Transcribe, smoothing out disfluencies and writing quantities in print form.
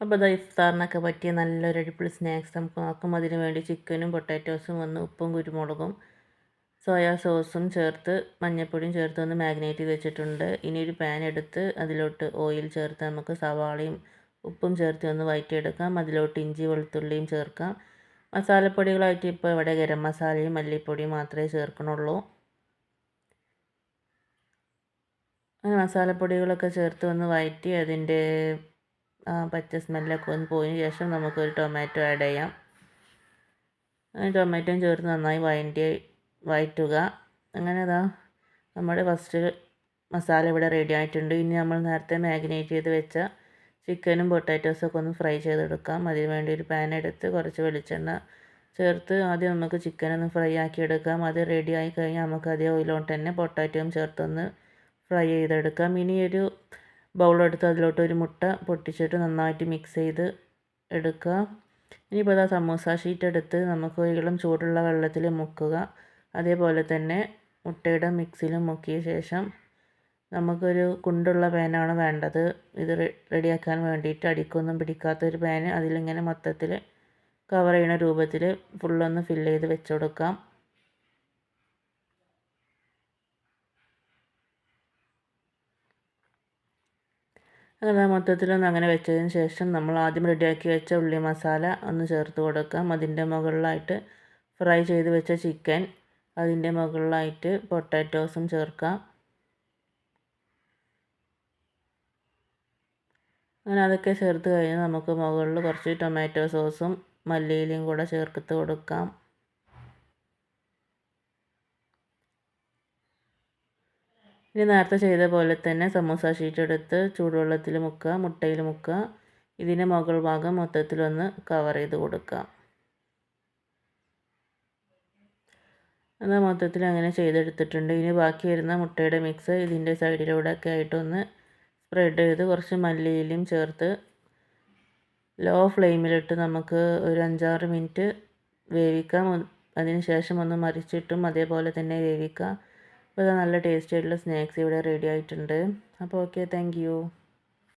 അപ്പോൾ ഇതാ ഇഫ്താറിനൊക്കെ പറ്റിയ നല്ലൊരു അടിപൊളി സ്നാക്സ് നമുക്ക് നോക്കാം. അതിന് വേണ്ടി ചിക്കനും പൊട്ടാറ്റോസും ഉപ്പും കുരുമുളകും സോയാ സോസും ചേർത്ത് മഞ്ഞൾപ്പൊടിയും ചേർത്ത് ഒന്ന് മാഗ്നേറ്റ് ചെയ്ത് വെച്ചിട്ടുണ്ട്. ഇനി ഒരു പാൻ എടുത്ത് അതിലോട്ട് ഓയിൽ ചേർത്ത് നമുക്ക് സവാളയും ഉപ്പും ചേർത്ത് ഒന്ന് വഴറ്റിയെടുക്കാം. അതിലോട്ട് ഇഞ്ചി വെളുത്തുള്ളിയും ചേർക്കാം. മസാലപ്പൊടികളായിട്ട് ഇപ്പോൾ ഇവിടെ ഗരം മസാലയും മല്ലിപ്പൊടിയും മാത്രമേ ചേർക്കണുള്ളൂ. മസാലപ്പൊടികളൊക്കെ ചേർത്ത് ഒന്ന് വഴറ്റി അതിൻ്റെ പച്ച സ്മെല്ലൊക്കെ ഒന്ന് പോയതിന് ശേഷം നമുക്കൊരു ടൊമാറ്റോ ആഡ് ചെയ്യാം. ടൊമാറ്റോയും ചേർത്ത് നന്നായി വഴറ്റുക. അങ്ങനെ നമ്മുടെ ഫസ്റ്റ് മസാല ഇവിടെ റെഡി ആയിട്ടുണ്ട്. ഇനി നമ്മൾ നേരത്തെ മാഗ്നേറ്റ് ചെയ്ത് വെച്ച ചിക്കനും പൊട്ടാറ്റോസൊക്കെ ഒന്ന് ഫ്രൈ ചെയ്തെടുക്കാം. അതിന് വേണ്ടി ഒരു പാൻ എടുത്ത് കുറച്ച് വെളിച്ചെണ്ണ ചേർത്ത് ആദ്യം നമുക്ക് ചിക്കൻ ഒന്ന് ഫ്രൈ ആക്കി എടുക്കാം. അത് റെഡി ആയി കഴിഞ്ഞാൽ നമുക്ക് അതേ ഓയിലോട്ട് തന്നെ പൊട്ടാറ്റോയും ചേർത്തൊന്ന് ഫ്രൈ ചെയ്തെടുക്കാം. ഇനി ഒരു ബൗളെടുത്ത് അതിലോട്ട് ഒരു മുട്ട പൊട്ടിച്ചിട്ട് നന്നായിട്ട് മിക്സ് ചെയ്ത് എടുക്കുക. ഇനിയിപ്പോൾ സമൂസ ഷീറ്റ് എടുത്ത് നമുക്ക് ഇളം ചൂടുള്ള വെള്ളത്തിൽ മുക്കുക. അതേപോലെ തന്നെ മുട്ടയുടെ മിക്സിൽ മുക്കിയ ശേഷം നമുക്കൊരു കുണ്ടുള്ള പാനാണ് വേണ്ടത്. ഇത് റെഡിയാക്കാൻ വേണ്ടിയിട്ട് അടിക്കൊന്നും പിടിക്കാത്തൊരു പാന് അതിലിങ്ങനെ മൊത്തത്തിൽ കവർ ചെയ്യുന്ന രൂപത്തിൽ ഫുള്ളൊന്ന് ഫില്ല് ചെയ്ത് വെച്ച് കൊടുക്കാം. അങ്ങനെ മൊത്തത്തിലൊന്ന് അങ്ങനെ വെച്ചതിന് ശേഷം നമ്മൾ ആദ്യം റെഡിയാക്കി വെച്ച ഉള്ളി മസാല ഒന്ന് ചേർത്ത് കൊടുക്കാം. അതിൻ്റെ മുകളിലായിട്ട് ഫ്രൈ ചെയ്ത് വെച്ച ചിക്കൻ, അതിൻ്റെ മുകളിലായിട്ട് പൊട്ടാറ്റോസും ചേർക്കാം. അങ്ങനെ അതൊക്കെ ചേർത്ത് കഴിഞ്ഞാൽ നമുക്ക് മുകളിൽ കുറച്ച് ടൊമാറ്റോ സോസും മല്ലിയിലയും കൂടെ ചേർത്ത് കൊടുക്കാം. ഇനി നേരത്തെ ചെയ്ത പോലെ തന്നെ സമൂസ ഷീറ്റ് എടുത്ത് ചൂടുവെള്ളത്തിൽ മുക്കുക, മുട്ടയിൽ മുക്കുക. ഇതിൻ്റെ മുകൾ ഭാഗം മൊത്തത്തിലൊന്ന് കവർ ചെയ്ത് കൊടുക്കാം. എന്നാൽ മൊത്തത്തിൽ അങ്ങനെ ചെയ്തെടുത്തിട്ടുണ്ട്. ഇനി ബാക്കി വരുന്ന മുട്ടയുടെ മിക്സ് ഇതിൻ്റെ സൈഡിലൂടെ ഒക്കെ ആയിട്ടൊന്ന് സ്പ്രെഡ് ചെയ്ത് കുറച്ച് മല്ലിയിലയും ചേർത്ത് ലോ ഫ്ലെയിമിലിട്ട് നമുക്ക് ഒരു 5-6 മിനിറ്റ് വേവിക്കാം. അതിന് ശേഷം ഒന്ന് മറിച്ചിട്ടും അതേപോലെ തന്നെ വേവിക്കാം. അപ്പോൾ ഇത് നല്ല ടേസ്റ്റി ആയിട്ടുള്ള സ്നാക്സ് ഇവിടെ റെഡി ആയിട്ടുണ്ട്. അപ്പോൾ ഓക്കെ, താങ്ക് യു.